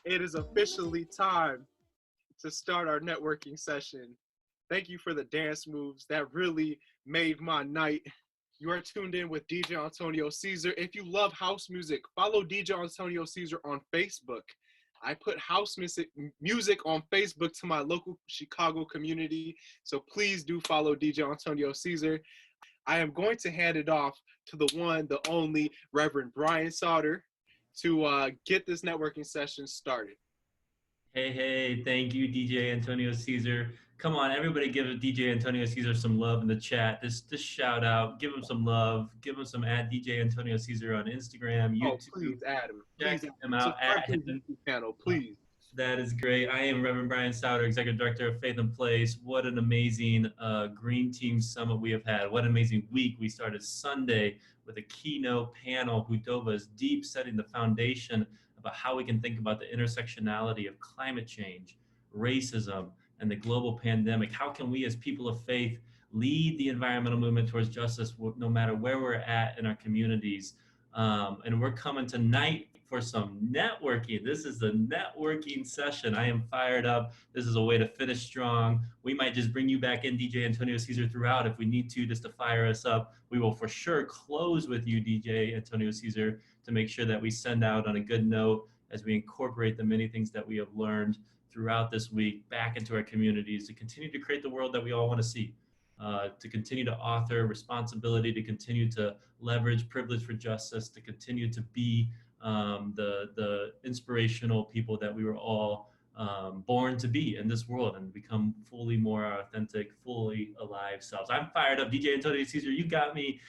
It is officially time to start our networking session. Thank you for the dance moves. That really made my night. You are tuned in with DJ Antonio Caesar. If you love house music, follow DJ Antonio Caesar on Facebook. I put house music on Facebook to my local Chicago community. So please do follow DJ Antonio Caesar. I am going to hand it off to the one, the only Reverend Brian Sauter to get this networking session started. Hey, thank you, DJ Antonio Caesar. Come on, everybody give DJ Antonio Caesar some love in the chat. Just shout out, give him some love, give him some at DJ Antonio Caesar on Instagram, Oh, YouTube. please add him. Check Please add him him. out Subscribe at to his him. YouTube channel, please. That is great. I am Reverend Brian Sauter, Executive Director of Faith and Place. What an amazing Green Team Summit we have had. What an amazing week. We started Sunday with a keynote panel who dove us deep, setting the foundation about how we can think about the intersectionality of climate change, racism, and the global pandemic. How can we as people of faith lead the environmental movement towards justice no matter where we're at in our communities? And we're coming tonight for some networking. This is the networking session. I am fired up. This is a way to finish strong. We might just bring you back in, DJ Antonio Caesar, throughout if we need to, just to fire us up. We will for sure close with you, DJ Antonio Caesar, to make sure that we send out on a good note as we incorporate the many things that we have learned throughout this week back into our communities to continue to create the world that we all want to see. To continue to author responsibility, to continue to leverage privilege for justice, to continue to be the inspirational people that we were all born to be in this world and become fully more authentic, fully alive selves. I'm fired up. DJ Antonio Caesar, you got me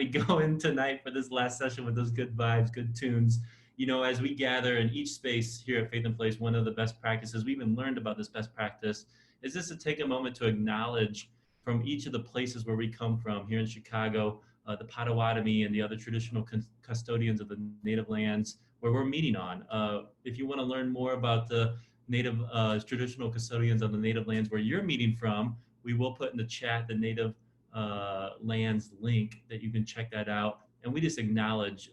going tonight for this last session with those good vibes, good tunes. You know, as we gather in each space here at Faith and Place, one of the best practices, we even learned about this best practice, is just to take a moment to acknowledge from each of the places where we come from here in Chicago, the Potawatomi and the other traditional custodians of the native lands where we're meeting on. If you want to learn more about the native traditional custodians of the native lands where you're meeting from, we will put in the chat the native lands link that you can check that out. And we just acknowledge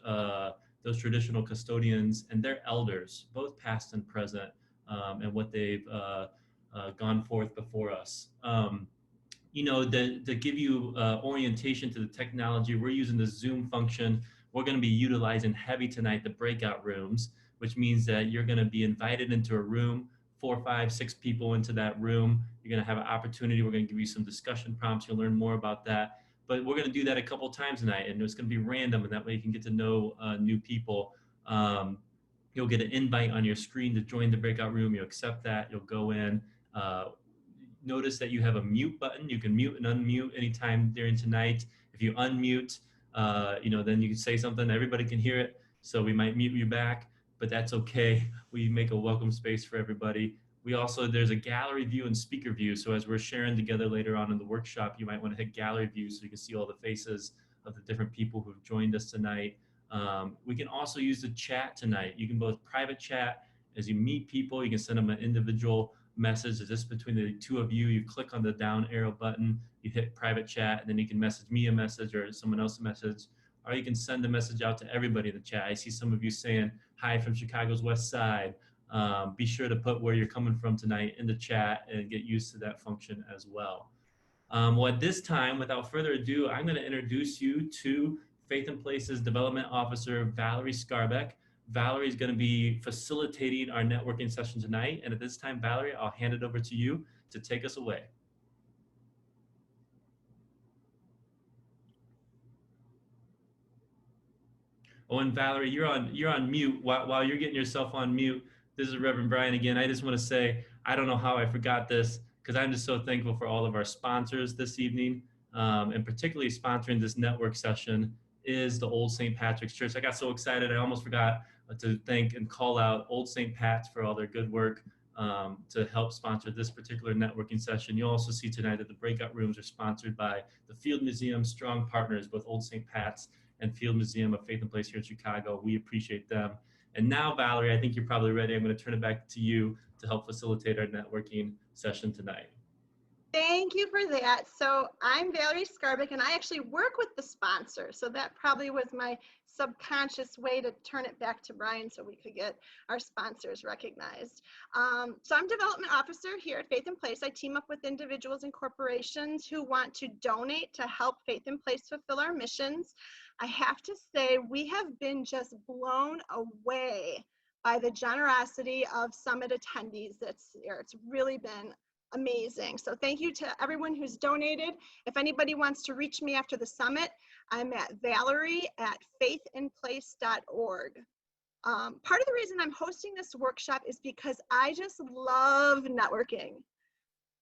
those traditional custodians and their elders, both past and present, and what they've gone forth before us. You know, to give you orientation to the technology, we're using the Zoom function. We're going to be utilizing heavy tonight the breakout rooms, which means that you're going to be invited into a room, 4, 5, 6 people into that room. You're going to have an opportunity. We're going to give you some discussion prompts. You'll learn more about that. But we're going to do that a couple times tonight, and it's going to be random, and that way you can get to know new people. You'll get an invite on your screen to join the breakout room. You'll accept that. You'll go in. Notice that you have a mute button. You can mute and unmute anytime during tonight. If you unmute, then you can say something. Everybody can hear it. So we might mute you back, but that's okay. We make a welcome space for everybody. There's a gallery view and speaker view. So as we're sharing together later on in the workshop, you might want to hit gallery view so you can see all the faces of the different people who've joined us tonight. We can also use the chat tonight. You can both private chat as you meet people. You can send them an individual message. Is this between the two of you? You click on the down arrow button, you hit private chat, and then you can message me a message or someone else a message, or you can send a message out to everybody in the chat. I see some of you saying hi from Chicago's West Side. Be sure to put where you're coming from tonight in the chat and get used to that function as well. Well, at this time, without further ado, I'm going to introduce you to Faith and Place's Development Officer, Valerie Scarbeck. Valerie is going to be facilitating our networking session tonight. And at this time, Valerie, I'll hand it over to you to take us away. Oh, and Valerie, you're on mute. While you're getting yourself on mute, this is Reverend Brian again. I just want to say, I don't know how I forgot this, because I'm just so thankful for all of our sponsors this evening, and particularly sponsoring this network session is the Old St. Patrick's Church. I got so excited, I almost forgot to thank and call out Old St. Pat's for all their good work to help sponsor this particular networking session. You'll also see tonight that the breakout rooms are sponsored by the Field Museum, strong partners, both Old St. Pat's and Field Museum of Faith and Place here in Chicago. We appreciate them. And now, Valerie, I think you're probably ready. I'm going to turn it back to you to help facilitate our networking session tonight. Thank you for that. So I'm Valerie Skarbic, and I actually work with the sponsor. So that probably was my subconscious way to turn it back to Brian so we could get our sponsors recognized. So I'm development officer here at Faith in Place. I team up with individuals and corporations who want to donate to help Faith in Place fulfill our missions. I have to say, we have been just blown away by the generosity of summit attendees that's here. It's really been amazing. So thank you to everyone who's donated. If anybody wants to reach me after the summit, I'm at valerie@faithinplace.org. Part of the reason I'm hosting this workshop is because I just love networking.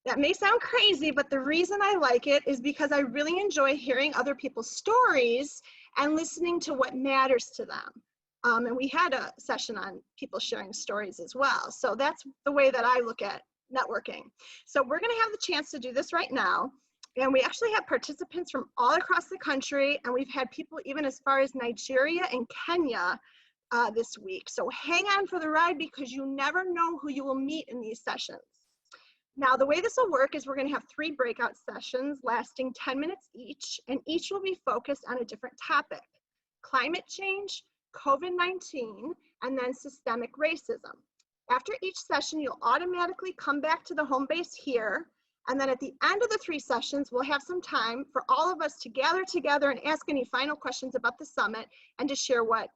That may sound crazy, but the reason I like it is because I really enjoy hearing other people's stories and listening to what matters to them. And we had a session on people sharing stories as well. So that's the way that I look at networking. So we're going to have the chance to do this right now. And we actually have participants from all across the country. And we've had people even as far as Nigeria and Kenya this week. So hang on for the ride because you never know who you will meet in these sessions. Now, the way this will work is we're going to have 3 breakout sessions lasting 10 minutes each, and each will be focused on a different topic: climate change, COVID-19, and then systemic racism. After each session, you'll automatically come back to the home base here, and then at the end of the 3 sessions, we'll have some time for all of us to gather together and ask any final questions about the summit and to share what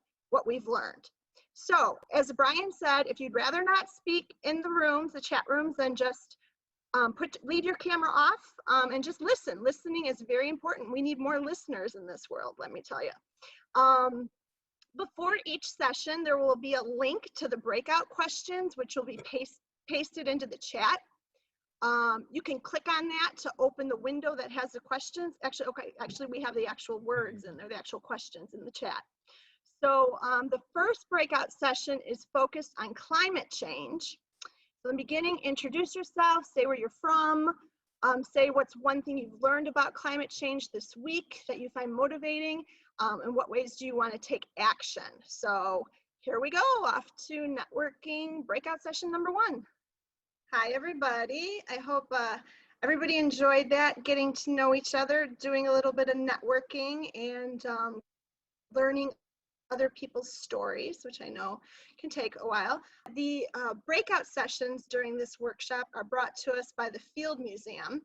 we've learned. So, as Brian said, if you'd rather not speak in the rooms, the chat rooms, then just leave your camera off and just listen. Listening is very important. We need more listeners in this world, let me tell you. Before each session, there will be a link to the breakout questions, which will be pasted into the chat. You can click on that to open the window that has the questions. Actually, we have the actual words in there, the actual questions in the chat. So the first breakout session is focused on climate change. So in the beginning, introduce yourself, say where you're from, say what's one thing you've learned about climate change this week that you find motivating, and what ways do you want to take action. So here we go, off to networking breakout session number 1. Hi, everybody. I hope everybody enjoyed that, getting to know each other, doing a little bit of networking and learning other people's stories, which I know can take a while. The breakout sessions during this workshop are brought to us by the Field Museum.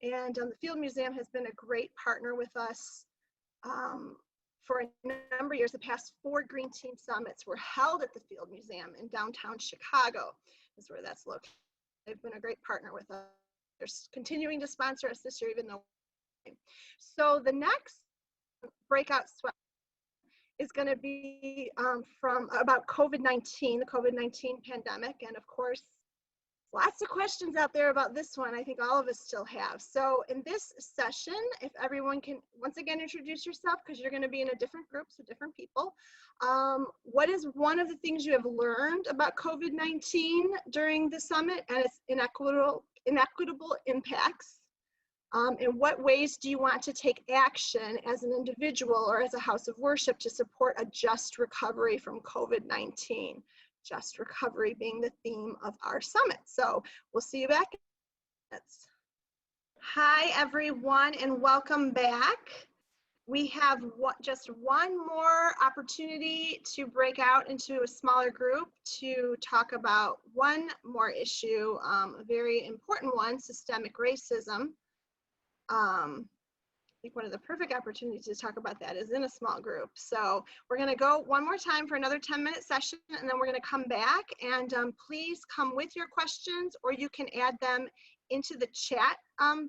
And the Field Museum has been a great partner with us for a number of years. The past 4 Green Team Summits were held at the Field Museum in downtown Chicago, is where that's located. They've been a great partner with us. They're continuing to sponsor us this year, even though. So the next breakout is going to be from about COVID-19, the COVID-19 pandemic. And of course, lots of questions out there about this one. I think all of us still have. So in this session, if everyone can once again introduce yourself, because you're going to be in a different groups with different people. What is one of the things you have learned about COVID-19 during the summit and its inequitable impacts? In what ways do you want to take action as an individual or as a house of worship to support a just recovery from COVID-19? Just recovery being the theme of our summit. So we'll see you back. Hi, everyone, and welcome back. We have just one more opportunity to break out into a smaller group to talk about one more issue, a very important one, systemic racism. I think one of the perfect opportunities to talk about that is in a small group. So we're going to go one more time for another 10-minute session, and then we're going to come back. And please come with your questions, or you can add them into the chat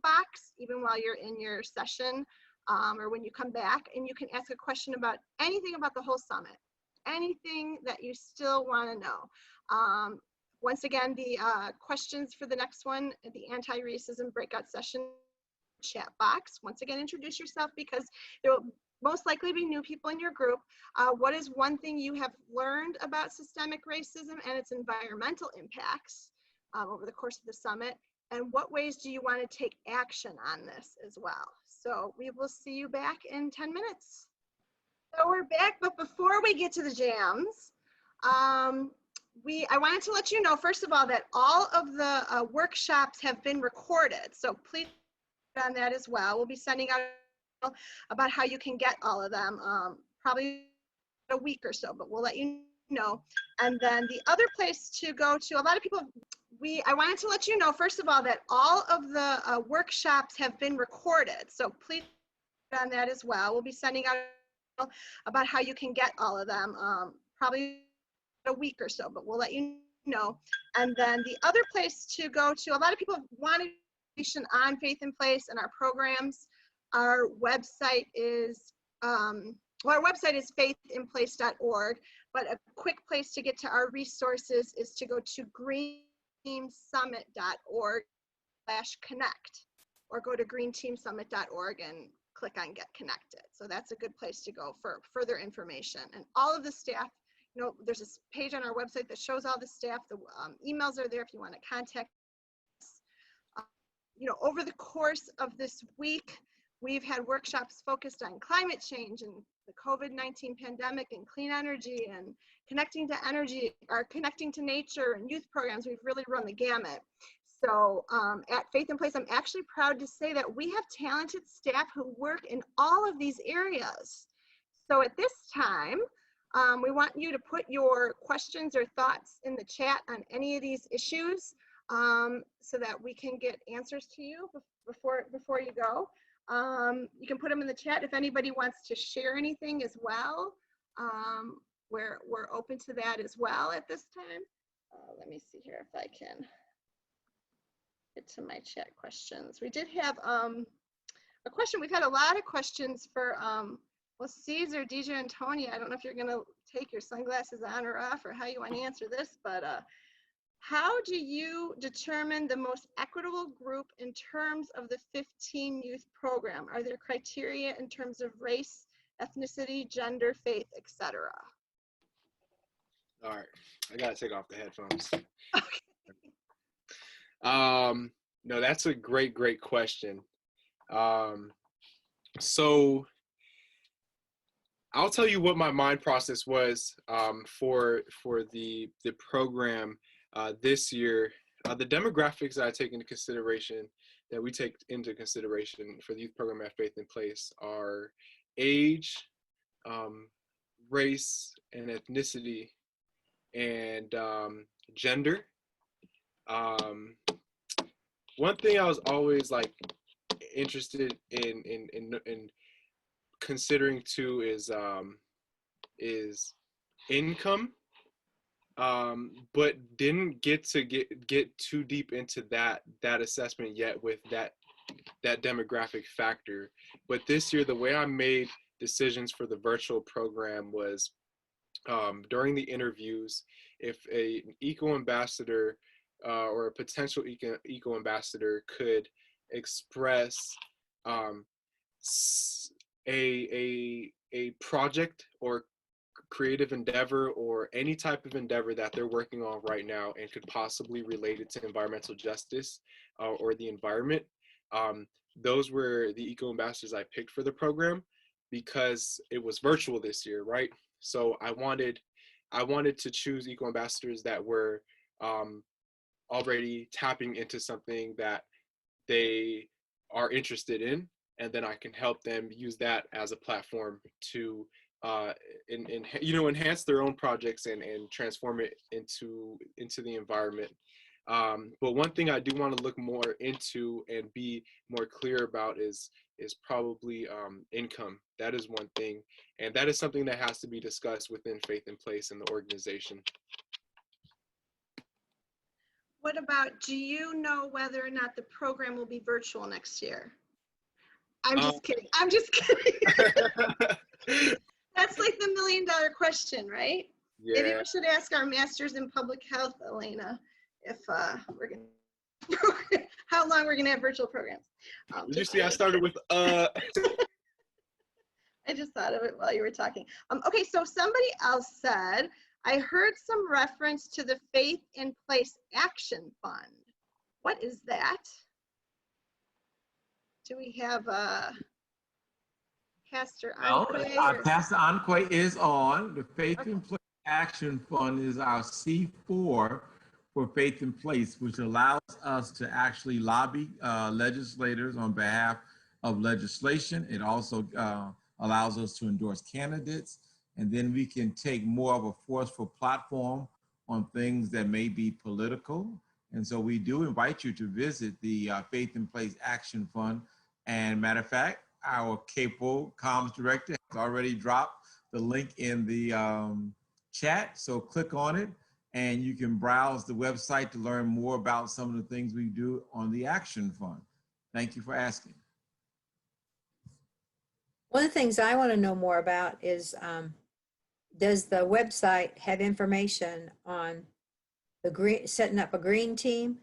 box even while you're in your session or when you come back. And you can ask a question about anything about the whole summit, anything that you still want to know. Once again, the questions for the next one, the anti-racism breakout session chat box. Once again, introduce yourself because there will most likely be new people in your group. What is one thing you have learned about systemic racism and its environmental impacts over the course of the summit? And what ways do you want to take action on this as well? So we will see you back in 10 minutes. So we're back, but before we get to the jams, I wanted to let you know, first of all, that all of the workshops have been recorded. So please on that as well. We'll be sending out about how you can get all of them, probably a week or so, but we'll let you know. And then the other place to go to, a lot of people, I wanted to let you know, first of all, that all of the workshops have been recorded. So please on that as well. We'll be sending out about how you can get all of them, probably a week or so, but we'll let you know. And then the other place to go to, a lot of people wanted information on Faith in Place and our programs. Our website is, our website is faithinplace.org, but a quick place to get to our resources is to go to greenteamsummit.org/connect, or go to greenteamsummit.org and click on Get Connected. So that's a good place to go for further information. And all of the staff, you know, there's a page on our website that shows all the staff. The emails are there if you want to contact us. You know, over the course of this week, we've had workshops focused on climate change and the COVID-19 pandemic and clean energy and connecting to energy, or connecting to nature, and youth programs. We've really run the gamut. So at Faith in Place, I'm actually proud to say that we have talented staff who work in all of these areas. So at this time, we want you to put your questions or thoughts in the chat on any of these issues, so that we can get answers to you before you go. You can put them in the chat if anybody wants to share anything as well. We're open to that as well at this time. Let me see here if I can get to my chat questions. We did have a question. We've had a lot of questions for well, Caesar, DJ, and Tony. I don't know if you're going to take your sunglasses on or off, or how you want to answer this, but how do you determine the most equitable group in terms of the 15 youth program? Are there criteria in terms of race, ethnicity, gender, faith, etc.? All right, I gotta take off the headphones. Okay. No, that's a great question. So I'll tell you what my mind process was for the program this year. The demographics that I take into consideration, that we take into consideration for the youth program at Faith in Place, are age, race and ethnicity, and gender. One thing I was always like interested in considering too is income, but didn't get too deep into that assessment yet with that demographic factor. But this year, the way I made decisions for the virtual program was during the interviews, if an eco-ambassador or a potential eco-ambassador could express a project or creative endeavor or any type of endeavor that they're working on right now and could possibly relate it to environmental justice or the environment, those were the eco-ambassadors I picked for the program, because it was virtual this year, right? So I wanted to choose eco-ambassadors that were already tapping into something that they are interested in, and then I can help them use that as a platform to enhance their own projects and transform it into the environment. But one thing I do want to look more into and be more clear about is probably income. That is one thing, and that is something that has to be discussed within Faith in Place and the organization. What about, do you know whether or not the program will be virtual next year? I'm just kidding. I'm just kidding. That's like the $1 million question, right? Yeah. Maybe we should ask our masters in public health, Elena, if we're going to, how long we're going to have virtual programs. Did you see I started with I just thought of it while you were talking. Okay, so somebody else said, I heard some reference to the Faith in Place Action Fund. What is that? Do we have Pastor Anque? Pastor Anque is on. The Faith in Place Action Fund is our C4 for Faith in Place, which allows us to actually lobby legislators on behalf of legislation. It also allows us to endorse candidates, and then we can take more of a forceful platform on things that may be political. And so we do invite you to visit the Faith in Place Action Fund. And matter of fact, our CAPO comms director has already dropped the link in the chat. So click on it and you can browse the website to learn more about some of the things we do on the Action Fund. Thank you for asking. One of the things I want to know more about is, does the website have information on the setting up a green team?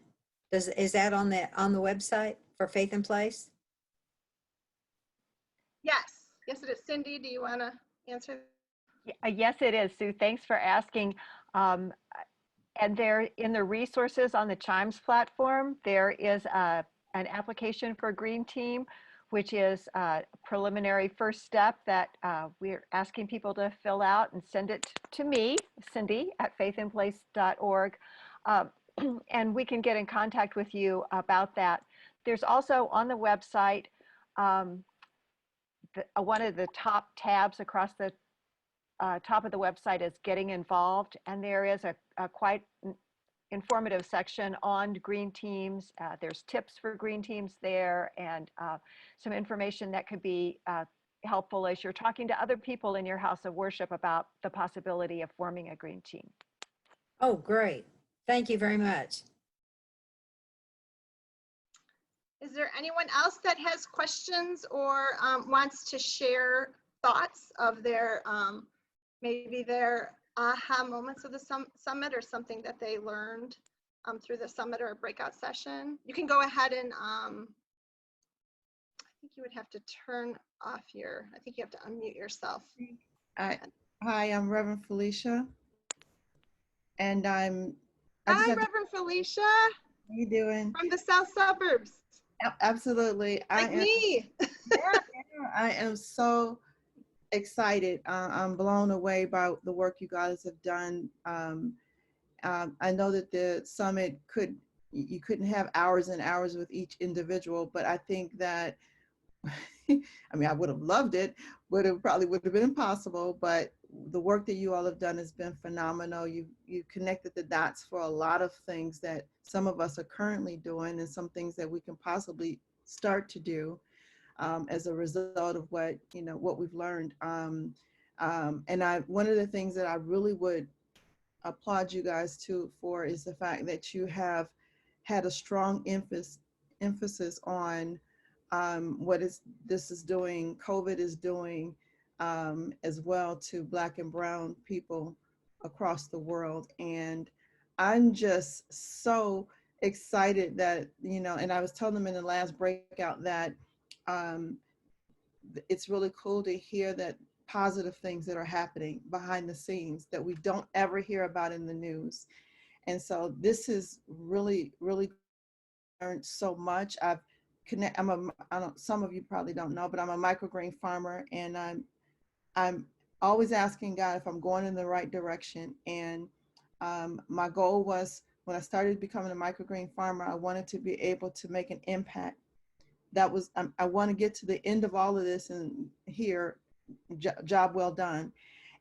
Is that on the website for Faith in Place? Yes, yes it is. Cindy, do you want to answer? Yes, it is, Sue. Thanks for asking. And there, in the resources on the Chimes platform, there is an application for a green team, which is a preliminary first step that we're asking people to fill out and send it to me, Cindy, at faithinplace.org. And we can get in contact with you about that. There's also on the website, one of the top tabs across the top of the website is Getting Involved, and there is a quite informative section on green teams. There's tips for green teams there, and some information that could be helpful as you're talking to other people in your house of worship about the possibility of forming a green team. Oh, great. Thank you very much. Is there anyone else that has questions or wants to share thoughts of their maybe their aha moments of the summit or something that they learned through the summit or a breakout session? You can go ahead and I think you would have to turn off your, I think you have to unmute yourself. Hi, I'm Reverend Felicia, and Hi, Reverend Felicia. How you doing? From the South Suburbs. Absolutely. Like me. I am so excited. I'm blown away by the work you guys have done. I know that the summit you couldn't have hours and hours with each individual, but I think that, I mean, I would have loved it, but it probably would have been impossible. But the work that you all have done has been phenomenal. You connected the dots for a lot of things that some of us are currently doing, and some things that we can possibly start to do as a result of what we've learned. And one of the things that I really would applaud you guys for is the fact that you have had a strong emphasis on what this is doing, COVID is doing as well to Black and Brown people across the world. And I'm just so excited that, and I was telling them in the last breakout that it's really cool to hear that positive things that are happening behind the scenes that we don't ever hear about in the news. And so this is really, really learned so much. Some of you probably don't know, but I'm a microgreen farmer, and I'm always asking God if I'm going in the right direction. And my goal was, when I started becoming a microgreen farmer, I wanted to be able to make an impact. That was, I want to get to the end of all of this and hear, job well done.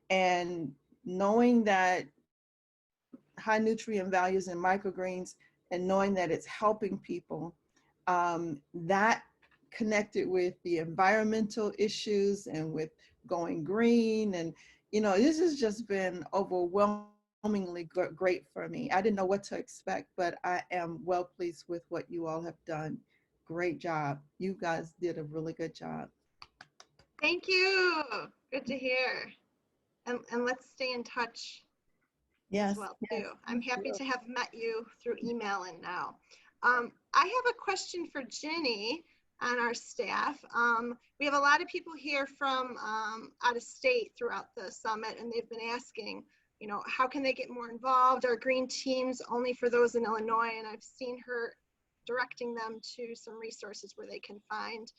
And knowing that high nutrient values in microgreens, and knowing that it's helping people, that connected with the environmental issues and with going green. And, this has just been overwhelmingly great for me. I didn't know what to expect, but I am well pleased with what you all have done. Great job. You guys did a really good job. Thank you. Good to hear. And let's stay in touch. Yes. As well too. I'm happy to have met you through email and now. I have a question for Ginny on our staff. We have a lot of people here from out of state throughout the summit, and they've been asking, how can they get more involved? Are green teams only for those in Illinois? And I've seen her directing them to some resources where they can find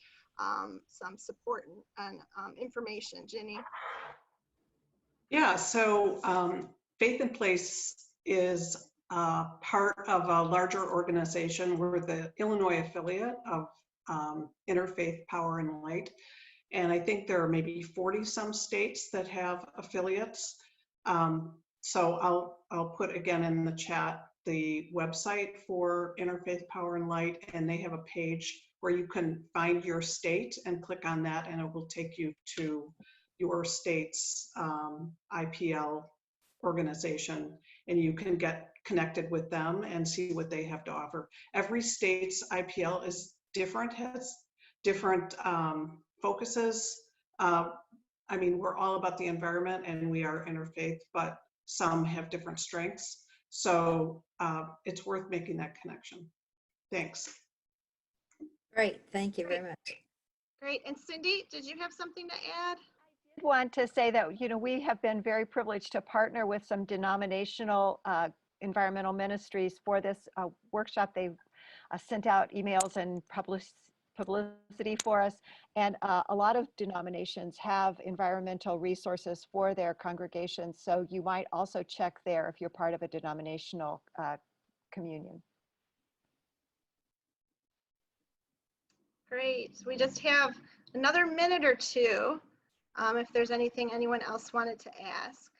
some support and information. Ginny. Yeah, so Faith in Place is part of a larger organization. We're the Illinois affiliate of Interfaith Power and Light. And I think there are maybe 40 some states that have affiliates. So I'll put again in the chat the website for Interfaith Power and Light, and they have a page where you can find your state and click on that, and it will take you to your state's IPL organization, and you can get connected with them and see what they have to offer. Every state's IPL is different, has different focuses. I mean, we're all about the environment and we are interfaith, but some have different strengths. So it's worth making that connection. Thanks. Great, thank you very much. Great. And Cindy, did you have something to add? I did want to say that, you know, we have been very privileged to partner with some denominational environmental ministries for this workshop. They've sent out emails and publicity for us. And a lot of denominations have environmental resources for their congregations. So you might also check there if you're part of a denominational communion. Great. We just have another minute or two. If there's anything anyone else wanted to ask.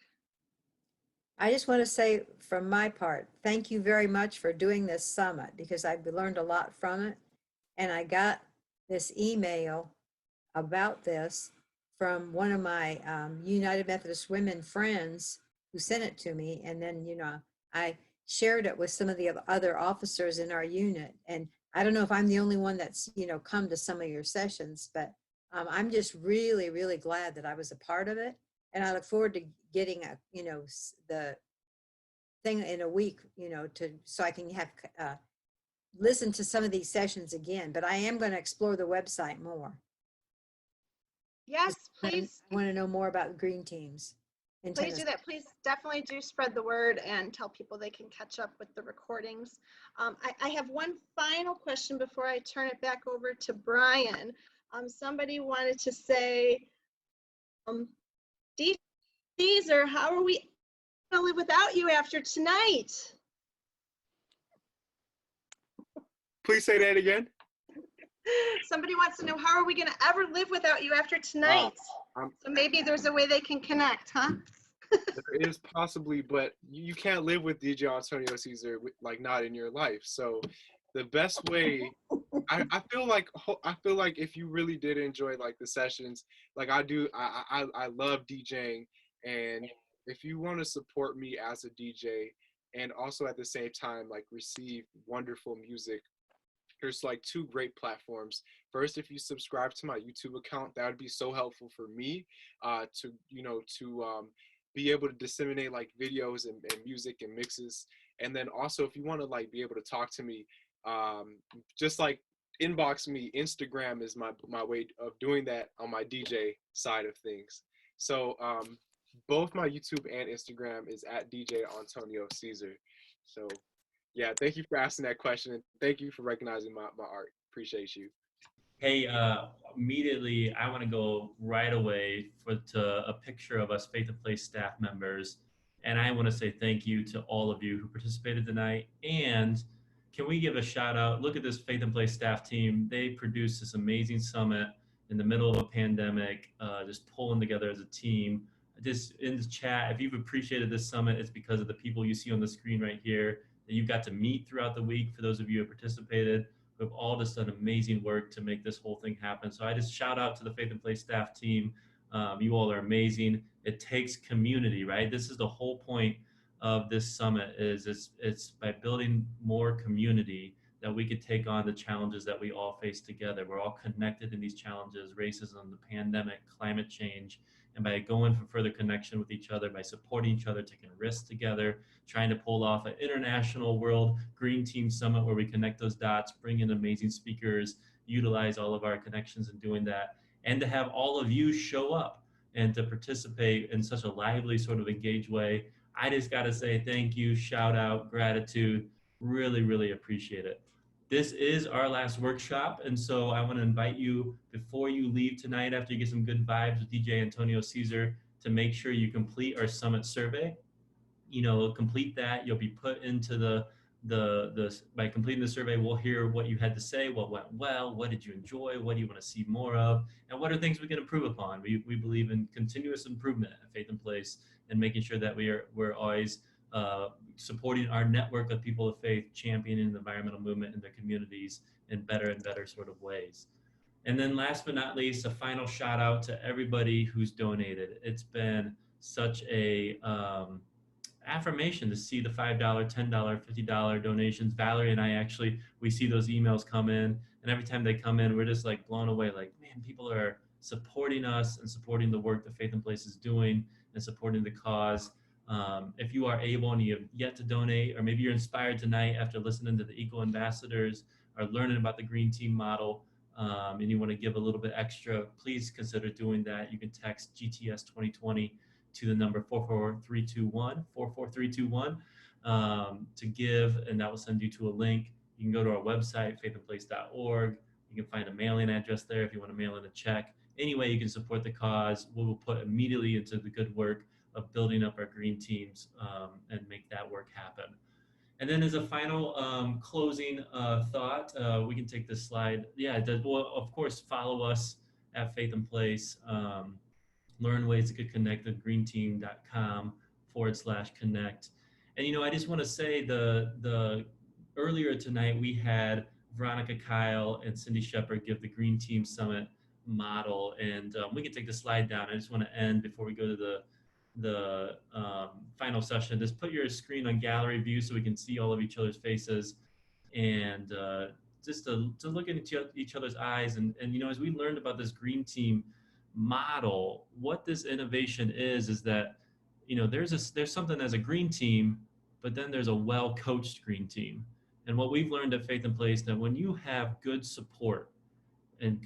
I just want to say from my part, thank you very much for doing this summit because I've learned a lot from it. And I got this email about this from one of my United Methodist Women friends who sent it to me. And then, you know, I shared it with some of the other officers in our unit. And I don't know if I'm the only one that's, you know, come to some of your sessions, but I'm just really, really glad that I was a part of it. And I look forward to getting a, you know, the thing in a week, you know, so I can have listen to some of these sessions again. But I am going to explore the website more. Yes, please. I want to know more about green teams. Please do that. Please definitely do spread the word and tell people they can catch up with the recordings. I have one final question before I turn it back over to Brian. Somebody wanted to say, Caesar, how are we going to live without you after tonight? Please say that again. Somebody wants to know, how are we going to ever live without you after tonight? So maybe there's a way they can connect, huh? There is possibly, but you can't live with DJ Antonio Caesar like not in your life. So the best way, I feel like if you really did enjoy like the sessions, like I do, I love DJing, and if you want to support me as a DJ and also at the same time like receive wonderful music, there's like two great platforms. First, if you subscribe to my YouTube account, that would be so helpful for me to be able to disseminate like videos and music and mixes. And then also if you want to like be able to talk to me, just like inbox me. Instagram is my way of doing that on my DJ side of things. So both my YouTube and Instagram is at DJ Antonio Caesar. So yeah, thank you for asking that question, and thank you for recognizing my art. Appreciate you. Hey, immediately, I want to go right away to a picture of us Faith and Place staff members. And I want to say thank you to all of you who participated tonight. And can we give a shout out? Look at this Faith and Place staff team. They produced this amazing summit in the middle of a pandemic, just pulling together as a team. Just in the chat, if you've appreciated this summit, it's because of the people you see on the screen right here that you got to meet throughout the week. For those of you who participated, we've all just done amazing work to make this whole thing happen. So I just shout out to the Faith and Place staff team. You all are amazing. It takes community, right? This is the whole point of this summit is it's by building more community that we could take on the challenges that we all face together. We're all connected in these challenges, racism, the pandemic, climate change, and by going for further connection with each other, by supporting each other, taking risks together, trying to pull off an international world green team summit where we connect those dots, bring in amazing speakers, utilize all of our connections in doing that, and to have all of you show up and to participate in such a lively sort of engaged way. I just got to say thank you, shout out, gratitude, really, really appreciate it. This is our last workshop, and so I want to invite you, before you leave tonight, after you get some good vibes with DJ Antonio Caesar, to make sure you complete our summit survey. Complete that. You'll be put into the by completing the survey, we'll hear what you had to say, what went well, what did you enjoy, what do you want to see more of, and what are things we can improve upon. We believe in continuous improvement at Faith in Place, and making sure that we're always supporting our network of people of faith, championing the environmental movement in their communities in better and better sort of ways. And then last but not least, a final shout out to everybody who's donated. It's been such a affirmation to see the $5, $10, $50 donations. Valerie and I we see those emails come in, and every time they come in, we're just like blown away. Like, man, people are supporting us and supporting the work that Faith in Place is doing and supporting the cause. If you are able and you have yet to donate, or maybe you're inspired tonight after listening to the Eco Ambassadors or learning about the Green Team model, and you want to give a little bit extra, please consider doing that. You can text GTS 2020 to the number 44321 to give, and that will send you to a link. You can go to our website, faithandplace.org. You can find a mailing address there if you want to mail in a check. Anyway, you can support the cause. We will put immediately into the good work of building up our green teams and make that work happen. And then as a final closing thought, we can take this slide. Yeah, well, of course, follow us at Faith in Place. Learn ways to get connected, greenteam.com/connect. And, I just want to say the earlier tonight, we had Veronica Kyle and Cindy Shepard give the Green Team Summit model. And we can take the slide down. I just want to end before we go to the final session. Just put your screen on gallery view so we can see all of each other's faces, and just to look into each other's eyes. And as we learned about this Green Team model, what this innovation is that there's something as a green team, but then there's a well-coached green team. And what we've learned at Faith in Place, that when you have good support in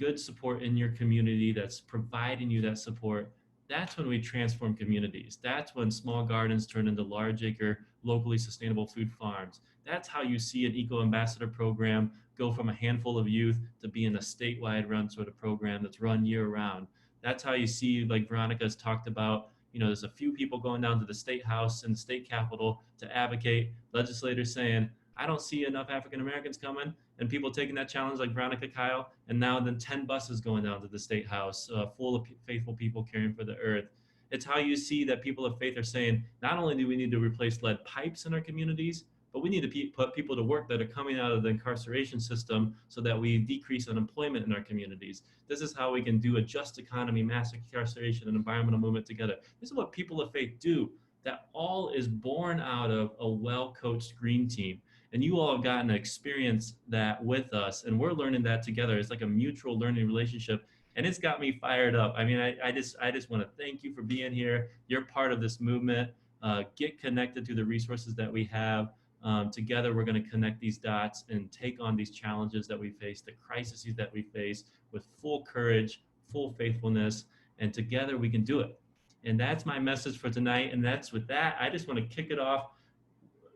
your community that's providing you that support, that's when we transform communities. That's when small gardens turn into large acre, locally sustainable food farms. That's how you see an Eco Ambassador program go from a handful of youth to being a statewide run sort of program that's run year round. That's how you see, like Veronica's talked about, there's a few people going down to the state house and the state capitol to advocate, legislators saying, I don't see enough African Americans coming, and people taking that challenge like Veronica Kyle, and now then 10 buses going down to the state house full of faithful people caring for the earth. It's how you see that people of faith are saying, not only do we need to replace lead pipes in our communities, but we need to put people to work that are coming out of the incarceration system so that we decrease unemployment in our communities. This is how we can do a just economy, mass incarceration, and environmental movement together. This is what people of faith do. That all is born out of a well-coached green team. And you all have gotten to experience that with us, and we're learning that together. It's like a mutual learning relationship, and it's got me fired up. I mean, I just want to thank you for being here. You're part of this movement. Get connected to the resources that we have. Together, we're going to connect these dots and take on these challenges that we face, the crises that we face, with full courage, full faithfulness, and together we can do it. And that's my message for tonight. And that's with that, I just want to kick it off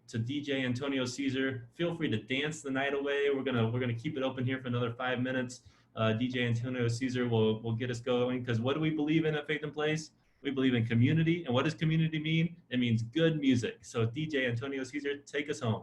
to DJ Antonio Caesar. Feel free to dance the night away. We're gonna keep it open here for another 5 minutes. DJ Antonio Caesar will get us going, because what do we believe in at Faith in Place? We believe in community. And what does community mean? It means good music. So DJ Antonio Caesar, take us home.